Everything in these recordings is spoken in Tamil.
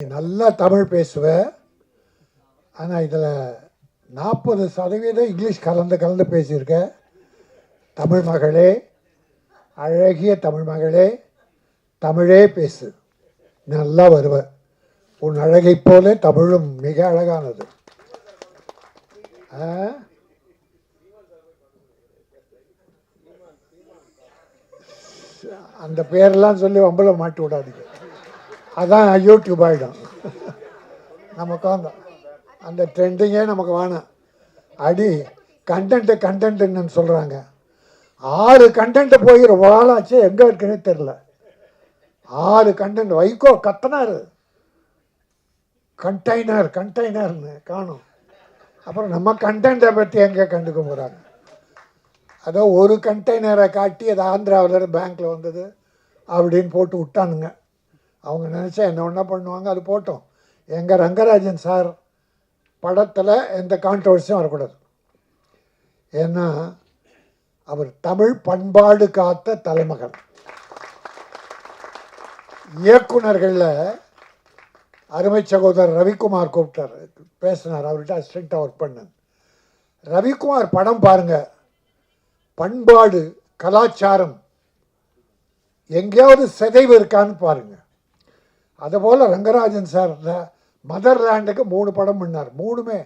நல்லா தமிழ் பேசுவேன். ஆனால் இதில் 40% இங்கிலீஷ் கலந்து பேசியிருக்கேன். தமிழ் மகளே, அழகிய தமிழ் மகளே, தமிழே பேசு, நல்லா வருவேன். உன் அழகை போல தமிழும் மிக அழகானது. அந்த பேரெல்லாம் சொல்லி வம்பல மாட்டி விடாதீங்க, அதான் யூடியூப் ஆகிடும். நமக்கு அந்த ட்ரெண்டிங்கே நமக்கு வேணும். அடி கண்டென்ட்டுன்னு சொல்கிறாங்க. 6 கண்டென்ட்டு போய் வாழாச்சு, எங்கே இருக்குன்னு தெரில. 6 கண்டென்ட். வைகோ கத்தனார் கண்டெய்னர்னு காணும். அப்புறம் நம்ம கண்டென்ட்டை பற்றி எங்கே கண்டுக்க போகிறாங்க? அதோ ஒரு கண்டெய்னரை காட்டி அது ஆந்திராவில் பேங்க்கில் வந்தது அப்படின்னு போட்டு விட்டானுங்க. அவங்க நினச்சா என்ன ஒன்றா பண்ணுவாங்க, அது போட்டோம். எங்கள் ரங்கராஜன் சார் படத்தில் எந்த கான்ட்ரவர்சியும் வரக்கூடாது. ஏன்னா அவர் தமிழ் பண்பாடு காத்த தலைமகன். இயக்குநர்களில் அருமை சகோதரர் ரவிக்குமார் கூப்பிட்டார், பேசினார். அவர்கிட்ட அசிஸ்டண்ட்டாக ஒர்க் பண்ணேன். ரவிக்குமார் படம் பாருங்கள், பண்பாடு கலாச்சாரம் எங்கேயாவது சிதைவு இருக்கான்னு பாருங்கள். அதுபோல் ரங்கராஜன் சார் மதர்லேண்டுக்கு 3 படம் பண்ணார். 3மே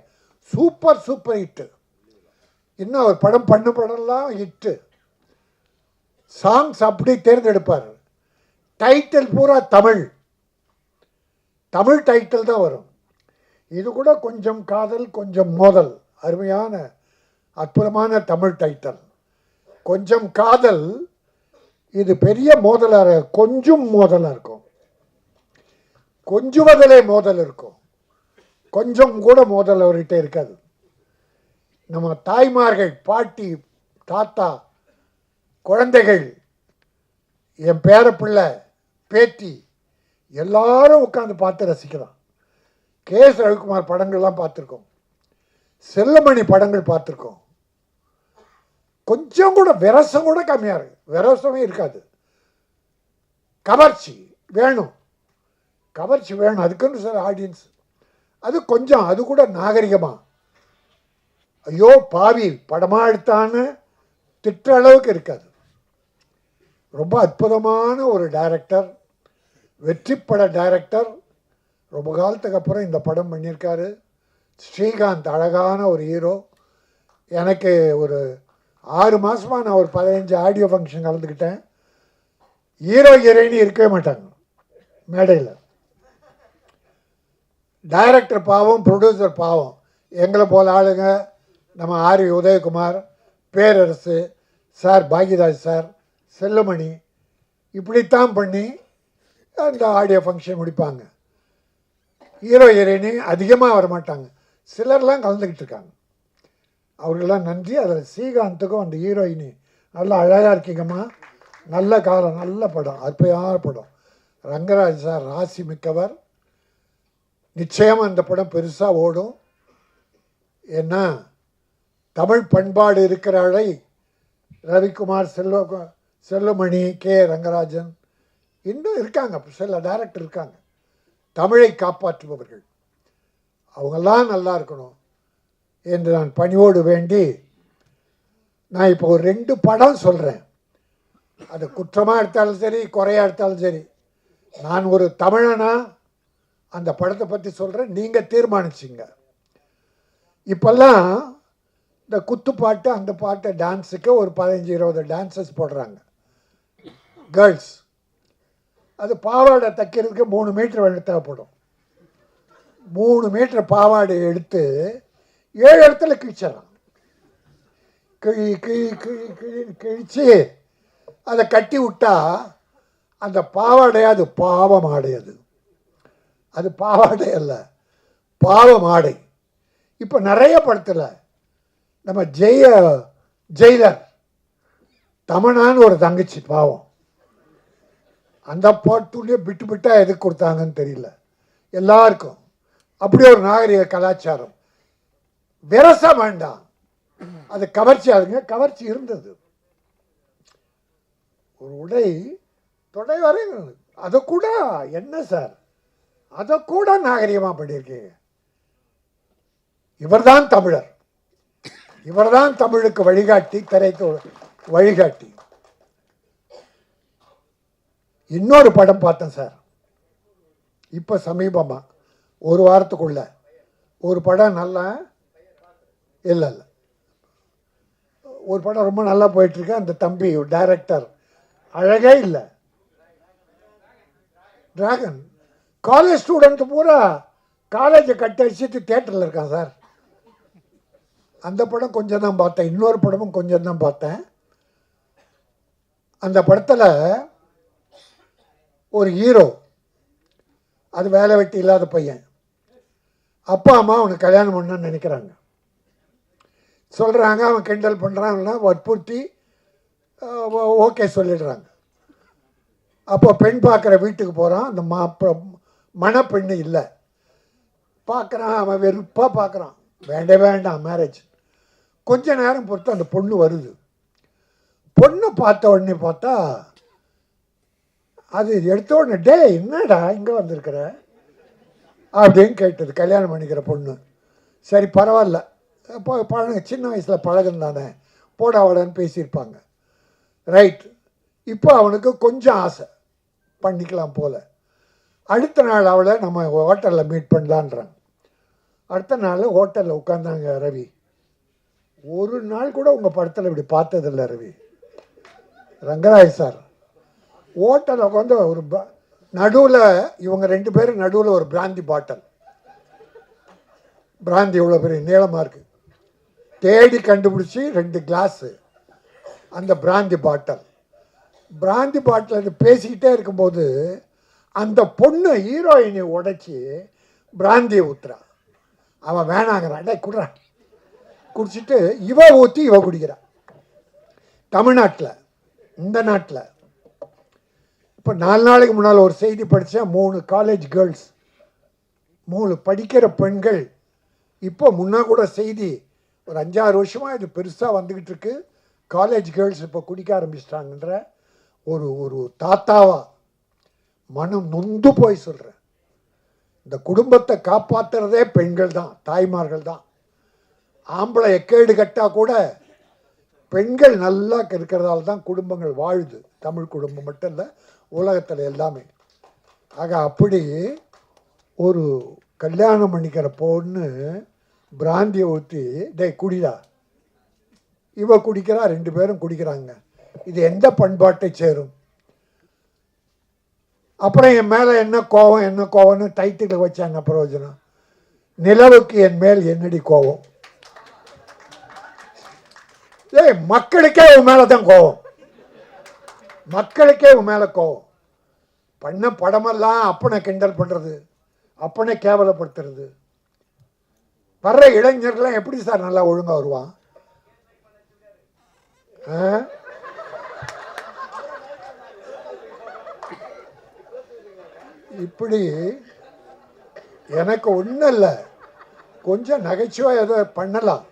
சூப்பர் ஹிட்டு. இன்னும் அவர் படம் படம்லாம் ஹிட்டு. சாங்ஸ் அப்படி தேர்ந்தெடுப்பார். டைட்டில் பூரா தமிழ் டைட்டில் தான் வரும். இது கூட கொஞ்சம் காதல் கொஞ்சம் மோதல், அருமையான அற்புதமான தமிழ் டைட்டில். கொஞ்சம் காதல், இது பெரிய மோதலாக, கொஞ்சம் மோதலாக இருக்கும். கொஞ்சுவதிலே மோதல் இருக்கும், கொஞ்சம் கூட மோதல் அவர்கிட்ட இருக்காது. நம்ம தாய்மார்கள், பாட்டி, தாத்தா, குழந்தைகள், என் பேரப்பிள்ளை, பேத்தி எல்லாரும் உட்காந்து பார்த்து ரசிக்கலாம். கே.எஸ். ரவிக்குமார் படங்கள்லாம் பார்த்துருக்கோம், செல்லமணி படங்கள் பார்த்துருக்கோம். கொஞ்சம் கூட விரசம் கூட கம்மியாக இருக்கு, விரசமே இருக்காது. கவர்ச்சி வேணும், அதுக்குன்னு சார் ஆடியன்ஸ். அது கொஞ்சம், அது கூட நாகரிகமாக, ஐயோ பாவி படமாக எடுத்தான்னு திட்டுற அளவுக்கு இருக்காது. ரொம்ப அற்புதமான ஒரு டைரக்டர், வெற்றி பட டைரக்டர். ரொம்ப காலத்துக்கு அப்புறம் இந்த படம் பண்ணியிருக்காரு. ஸ்ரீகாந்த் அழகான ஒரு ஹீரோ. எனக்கு ஒரு 6 மாதமாக நான் ஒரு 15 ஆடியோ ஃபங்க்ஷன் கலந்துக்கிட்டேன். ஹீரோ ஹீரோயினி இருக்கவே மாட்டாங்க மேடையில். டைரக்டர் பாவம், ப்ரொடியூசர் பாவம். எங்களை போல ஆளுங்க, நம்ம ஆர்.வி. உதயகுமார், பேரரசு சார், பாக்யராஜ் சார், செல்லுமணி, இப்படித்தான் பண்ணி அந்த ஆடியோ ஃபங்க்ஷன் முடிப்பாங்க. ஹீரோ ஹீரோயினி அதிகமாக வரமாட்டாங்க, சிலர்லாம் கலந்துக்கிட்டு இருக்காங்க. அவர்களெல்லாம் நன்றி. அதில் ஸ்ரீகாந்துக்கும் அந்த ஹீரோயினி நல்லா அழகாக இருக்கீங்கம்மா, நல்ல காலம், நல்ல படம், அற்புதமான படம். ரங்கராஜ் சார் ராசி மிக்கவர். நிச்சயமாக அந்த படம் பெருசாக ஓடும். ஏன்னா தமிழ் பண்பாடு இருக்கிற அழை ரவிக்குமார், செல்லுமணி, கே. ரங்கராஜன் இன்னும் இருக்காங்க, சில டைரக்டர் இருக்காங்க, தமிழை காப்பாற்றுபவர்கள். அவங்கெல்லாம் நல்லா இருக்கணும் என்று நான் பணிவோடு வேண்டி, நான் இப்போ ஒரு 2 படம் சொல்கிறேன். அது குற்றமாக எடுத்தாலும் சரி, குறையாக எடுத்தாலும் சரி, நான் ஒரு தமிழனா அந்த படத்தை பற்றி சொல்கிறேன், நீங்கள் தீர்மானிச்சிங்க. இப்போல்லாம் இந்த குத்துப்பாட்டு, அந்த பாட்டு, டான்ஸுக்கு ஒரு 15-20 டான்ஸஸ் போடுறாங்க கேர்ள்ஸ். அது பாவாடை தைக்கிறதுக்கு 3 மீட்டர் வெள்ளம் தேவைப்படும். 3 மீட்டர் பாவாடை எடுத்து 7 இடத்துல கிழிச்சிடறான். கிழிச்சு அதை கட்டி விட்டா அந்த பாவாடை, அது பாவம் ஆடை, அது பாவாடை அல்ல, பாவம் ஆடை. இப்போ நிறைய படத்தில் நம்ம ஜெயிலர் தமனான்னு ஒரு தங்கச்சி பாவம், அந்த பாட்டுலேயே விட்டா எதுக்கு கொடுத்தாங்கன்னு தெரியல. எல்லாருக்கும் அப்படி ஒரு நாகரிக கலாச்சாரம். விரசம் வேண்டாம், அது கவர்ச்சி. ஆகுங்க, கவர்ச்சி இருந்தது. ஒரு உடை தொடை வரை, அதை கூட என்ன சார் அதை கூட நாகரிகமாக பண்ணியிருக்கீங்க. இவர்தான் தமிழர், இவர்தான் தமிழுக்கு வழிகாட்டி, திரைக்கு வழிகாட்டி. இன்னொரு படம் பார்த்தேன் சார், இப்போ சமீபமாக ஒரு வாரத்துக்குள்ள ஒரு படம் நல்லா இல்லை இல்லை ஒரு படம் ரொம்ப நல்லா போயிட்டுருக்கு. அந்த தம்பி டைரக்டர் அழகே இல்லை. டிராகன் காலேஜ் ஸ்டூடெண்ட் பூரா காலேஜை கட்டடிச்சிட்டு தியேட்டரில் இருக்கான் சார். அந்த படம் கொஞ்சம் தான் பார்த்தேன். இன்னொரு படமும் கொஞ்சம் தான் பார்த்தேன். அந்த படத்தில் ஒரு ஹீரோ, அது வேலை வெட்டி இல்லாத பையன், அப்பா அம்மா அவனுக்கு கல்யாணம் பண்ணணும்னு நினைக்கிறாங்க. சொல்கிறாங்க, அவன் கிண்டல் பண்ணுறாங்கன்னா வற்புறுத்தி ஓகே சொல்லிடுறாங்க. அப்போ பெண் பார்க்குற வீட்டுக்கு போகிறான். அந்த மணப்பெண்ணு இல்லை. பார்க்குறான், அவன் வெறுப்பாக பார்க்குறான், வேண்டாம் மேரேஜ். கொஞ்ச நேரம் பொறுத்து அந்த பொண்ணு வருது. பொண்ணை பார்த்த உடனே பார்த்தா அது எடுத்த உடனே, டே என்னடா இங்கே வந்திருக்கிற அப்படின்னு கேட்டது கல்யாணம் பண்ணிக்கிற பொண்ணு. சரி பரவாயில்ல, சின்ன வயசில் பழகம் தானே, போடாவடன்னு பேசியிருப்பாங்க. ரைட். இப்போ அவனுக்கு கொஞ்சம் ஆசை, பண்ணிக்கலாம் போல். அடுத்த நாள் அவளை நம்ம ஹோட்டலில் மீட் பண்ணலான்றாங்க. அடுத்த நாள் ஹோட்டலில் உட்காந்தாங்க. ரவி, ஒரு நாள் கூட உங்கள் படத்தில் இப்படி பார்த்ததில்லை ரவி. ரங்கராஜ் சார் ஹோட்டலில் உட்காந்து ஒரு நடுவில், இவங்க 2 பேரும் நடுவில் ஒரு பிராந்தி பாட்டில். பிராந்தி இவ்வளோ பெரிய நீளமாக இருக்குது. தேடி கண்டுபிடிச்சி 2 கிளாஸு அந்த பிராந்தி பாட்டில் பேசிக்கிட்டே இருக்கும்போது அந்த பொண்ணு ஹீரோயினை உடைச்சி பிராந்தியை ஊற்றுறான். அவன் வேணாங்கிறான், டே குடுறான். குடிச்சிட்டு இவ ஊற்றி இவ குடிக்கிறான். தமிழ்நாட்டில், இந்த நாட்டில் இப்போ 4 நாளைக்கு முன்னால் ஒரு செய்தி படித்தேன். 3 காலேஜ் கேர்ள்ஸ், 3 படிக்கிற பெண்கள். இப்போ முன்னா கூட செய்தி, ஒரு 5-6 வருஷமாக இது பெருசாக வந்துக்கிட்டு இருக்கு. காலேஜ் கேர்ள்ஸ் இப்போ குடிக்க ஆரம்பிச்சிட்டாங்கன்ற ஒரு தாத்தாவா மனம் நொந்து போய் சொல்கிறேன். இந்த குடும்பத்தை காப்பாற்றுறதே பெண்கள் தான், தாய்மார்கள் தான். ஆம்பளை எக்கேடு கட்டால் கூட பெண்கள் நல்லா இருக்கிறதால தான் குடும்பங்கள் வாழுது. தமிழ் குடும்பம் மட்டும் இல்லை, உலகத்தில் எல்லாமே. ஆக அப்படி ஒரு கல்யாணம் பண்ணிக்கிற பொண்ணு பிராந்தியை ஊற்றி, டே குடிடா, இவ குடிக்கிறா, 2 பேரும் குடிக்கிறாங்க. இது எந்த பண்பாட்டை சேரும்? அப்புறம் என் மேலே என்ன கோவம்னு டைட்டில் வச்சா என்ன பிரயோஜனம்? நிலவுக்கு என் மேல் என்னடி கோவம்? ஏய், மக்களுக்கே உன் மேலே தான் கோவம், மக்களுக்கே உன் மேலே கோவம். பண்ண படமெல்லாம் அப்பனை கிண்டல் பண்ணுறது, அப்பனை கேவலப்படுத்துறது. வர்ற இளைஞர்கள்லாம் எப்படி சார் நல்லா ஒழுங்காக வருவான்? இப்படி எனக்கு ஒன்றும் இல்லை, கொஞ்சம் நகைச்சுவை ஏதோ பண்ணலாம்.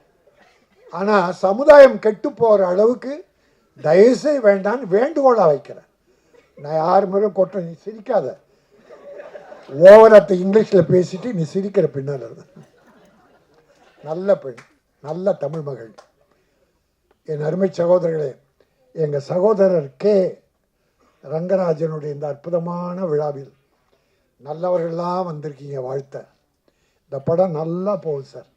ஆனால் சமுதாயம் கெட்டு போகிற அளவுக்கு தயவுசெய்து வேண்டான்னு வேண்டுகோளாக வைக்கிறேன். நான் யார் மேலே கொட்ட, நீ சிரிக்காத, ஓவராத்த இங்கிலீஷில் பேசிட்டு நீ சிரிக்கிற பின்னால். நல்ல பெண், நல்ல தமிழ் மகள். என் அருமை சகோதரர்களே, எங்கள் சகோதரர் கே ரங்கராஜனுடைய இந்த அற்புதமான விழாவில் நல்லவர்கள்லாம் வந்திருக்கீங்க, வாழ்த்த. இந்த படம் நல்லா போகுது சார்.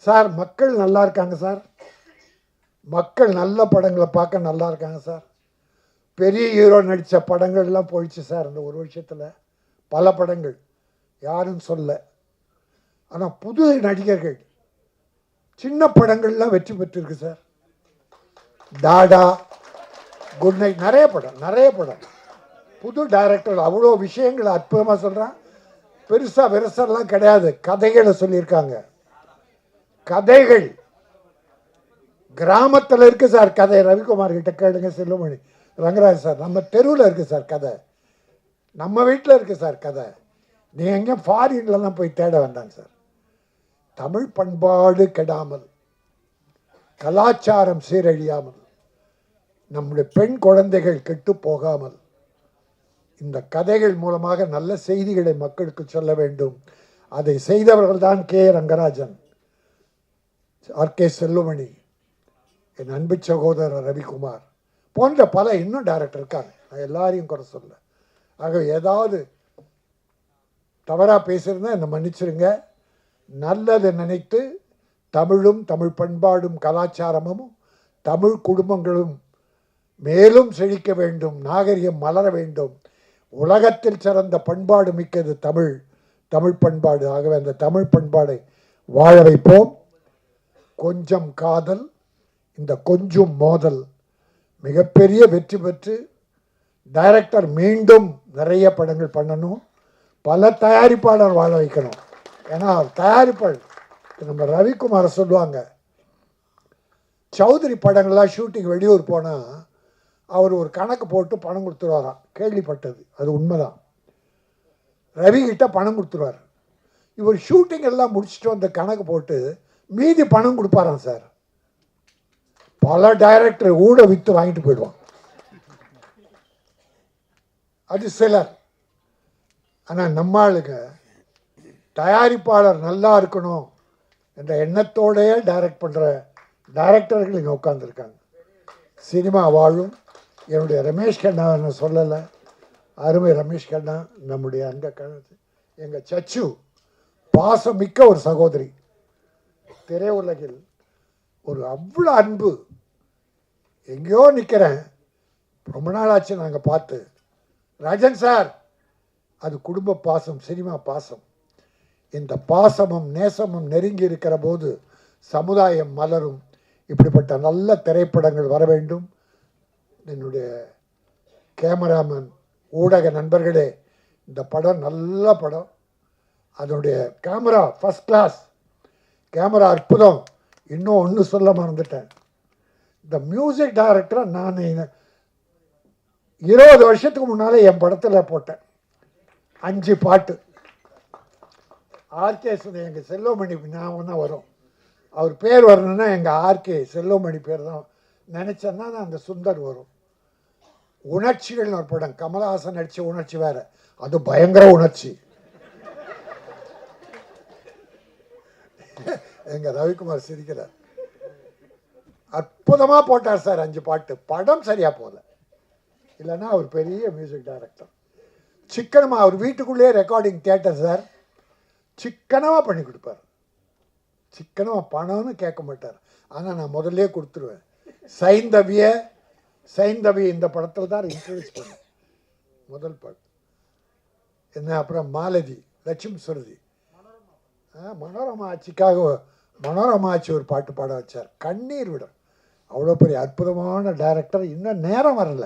சார் மக்கள் நல்லா இருக்காங்க சார், மக்கள் நல்ல படங்களை பார்க்க நல்லா இருக்காங்க சார். பெரிய ஹீரோ நடித்த படங்கள்லாம் போயிடுச்சு சார் இந்த ஒரு வருஷத்தில். பல படங்கள் யாரும் சொல்ல. ஆனால் புது நடிகர்கள், சின்ன படங்கள்லாம் வெற்றி பெற்றிருக்கு சார். டாடா, குட் நைட், நிறைய படம். புது டைரக்டர் அவ்வளோ விஷயங்களை அற்புதமாக சொல்கிறான். பெருசாக விரசெல்லாம் கிடையாது, கதைகளை சொல்லியிருக்காங்க. கதைகள் கிராமத்தில் இருக்குது சார் கதை. ரவிக்குமார் கிட்ட கேளுங்க, செல்லுமணி, ரங்கராஜ் சார், நம்ம தெருவில் இருக்குது சார் கதை, நம்ம வீட்டில் இருக்குது சார் கதை. நீ எங்கே ஃபாரின்லாம் போய் தேட வேண்டாம் சார். தமிழ் பண்பாடு கெடாமல், கலாச்சாரம் சீரழியாமல், நம்முடைய பெண் குழந்தைகள் கெட்டு போகாமல் இந்த கதைகள் மூலமாக நல்ல செய்திகளை மக்களுக்கு சொல்ல வேண்டும். அதை செய்தவர்கள் தான் கே. ரங்கராஜன், ஆர்.கே. செல்லுமணி, என் அன்பு சகோதரர் ரவிக்குமார் போன்ற பல இன்னும் டைரக்டர் இருக்காங்க. நான் எல்லாரையும் குறை சொல்ல. ஆக ஏதாவது தவறாக பேசியிருந்தா என்னை மன்னிச்சிருங்க. நல்லதை நினைத்து தமிழும் தமிழ் பண்பாடும் கலாச்சாரமும் தமிழ் குடும்பங்களும் மேலும் செழிக்க வேண்டும், நாகரிகம் மலர வேண்டும். உலகத்தில் சிறந்த பண்பாடு மிக்கது தமிழ், தமிழ் பண்பாடு. ஆகவே அந்த தமிழ் பண்பாடை வாழ வைப்போம். கொஞ்சம் காதல், இந்த கொஞ்சம் மோதல் மிகப்பெரிய வெற்றி பெற்று டைரக்டர் மீண்டும் நிறைய படங்கள் பண்ணணும், பல தயாரிப்பாளர் வாழ வைக்கணும். ஏன்னா தயாரிப்பாளர் நம்ம ரவிக்குமாரை சொல்லுவாங்க, சௌத்ரி படங்கள்லாம் ஷூட்டிங் வெளியூர் போனால் அவர் ஒரு கணக்கு போட்டு பணம் கொடுத்துருவாராம். கேள்விப்பட்டது, அது உண்மைதான். ரவிகிட்ட பணம் கொடுத்துருவார். இவர் ஷூட்டிங் எல்லாம் முடிச்சுட்டு வந்த கணக்கு போட்டு மீதி பணம் கொடுப்பாராம் சார். பல டைரக்டர் ஊட விற்று வாங்கிட்டு போயிடுவான். அது சிலர். ஆனால் நம்ம ஆளுங்க தயாரிப்பாளர் நல்லா இருக்கணும் என்ற எண்ணத்தோடையே டைரக்ட் பண்ணுற டைரக்டர்கள் இங்கே உட்காந்துருக்காங்க. சினிமா வாழும். என்னுடைய ரமேஷ் கண்ணா என்ன சொல்லலை, அருமை ரமேஷ் கண்ணா நம்முடைய அங்க எங்கள் சச்சு பாசமிக்க ஒரு சகோதரி. திரையுலகில் ஒரு அவ்வளோ அன்பு. எங்கேயோ நிற்கிறேன், ரொம்ப நாள் ஆச்சு நாங்கள் பார்த்து. ராஜன் சார், அது குடும்ப பாசம், சினிமா பாசம். இந்த பாசமும் நேசமும் நெருங்கி இருக்கிற போது சமுதாயம் மலரும். இப்படிப்பட்ட நல்ல திரைப்படங்கள் வர வேண்டும். என்னுடைய கேமராமேன், ஊடக நண்பர்களே, இந்த படம் நல்ல படம். அதனுடைய கேமரா ஃபஸ்ட் கிளாஸ், கேமரா அற்புதம். இன்னும் ஒன்று சொல்ல மறந்துட்டேன், இந்த மியூசிக் டைரக்டரை நான் 20 வருஷத்துக்கு முன்னால் என் படத்தில் போட்டேன் 5 பாட்டு. ஆர்கே எங்கள் செல்வமணி ஞாபகம் தான் வரும். அவர் பேர் வரணுன்னா எங்கள் ஆர்கே செல்வமணி பேர் தான் நினச்சேன்னா தான் அந்த சுந்தர் வரும். உணர்ச்சிகள்னு ஒரு படம், கமலஹாசன் நடித்த உணர்ச்சி வேறு, அது பயங்கர உணர்ச்சி. எங்கள் ரவிக்குமார் சிரிக்கிறார். அற்புதமாக போட்டார் சார் 5 பாட்டு. படம் சரியாக போகல, இல்லைன்னா அவர் பெரிய மியூசிக் டைரக்டர். சிக்கனமாக அவர் வீட்டுக்குள்ளேயே ரெக்கார்டிங் தியேட்டர் சார், சிக்கனமாக பண்ணி கொடுப்பார். சிக்கனமாக பணம்னு கேட்க மாட்டார். ஆனால் நான் முதல்லே கொடுத்துருவேன். சைந்தவி இந்த படத்தில் தான் இன்ட்ரடியூஸ் பண்ணேன், முதல் பாட்டு என்ன. அப்புறம் மாலதி, லட்சுமி சுருதி, மனோரமா ஆட்சிக்காக மனோரமா ஆட்சி ஒரு பாட்டு பாட வச்சார், கண்ணீர் விடும். அவ்வளோ பெரிய அற்புதமான டைரக்டர். இன்னும் நேரம் வரல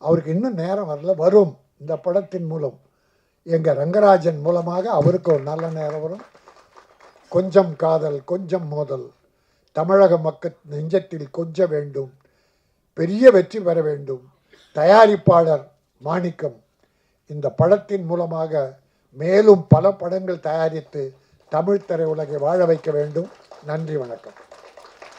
அவருக்கு, இன்னும் நேரம் வரல, வரும். இந்த படத்தின் மூலம் எங்கள் ரங்கராஜன் மூலமாக அவருக்கு ஒரு நல்ல நேரம் வரும். கொஞ்சம் காதல் கொஞ்சம் மோதல் தமிழக மக்கள் நெஞ்சத்தில் கொஞ்ச வேண்டும், பெரிய வெற்றி பெற வேண்டும். தயாரிப்பாளர் மாணிக்கம் இந்த படத்தின் மூலமாக மேலும் பல படங்கள் தயாரித்து தமிழ் திரையுலகை வாழ வைக்க வேண்டும். நன்றி, வணக்கம்.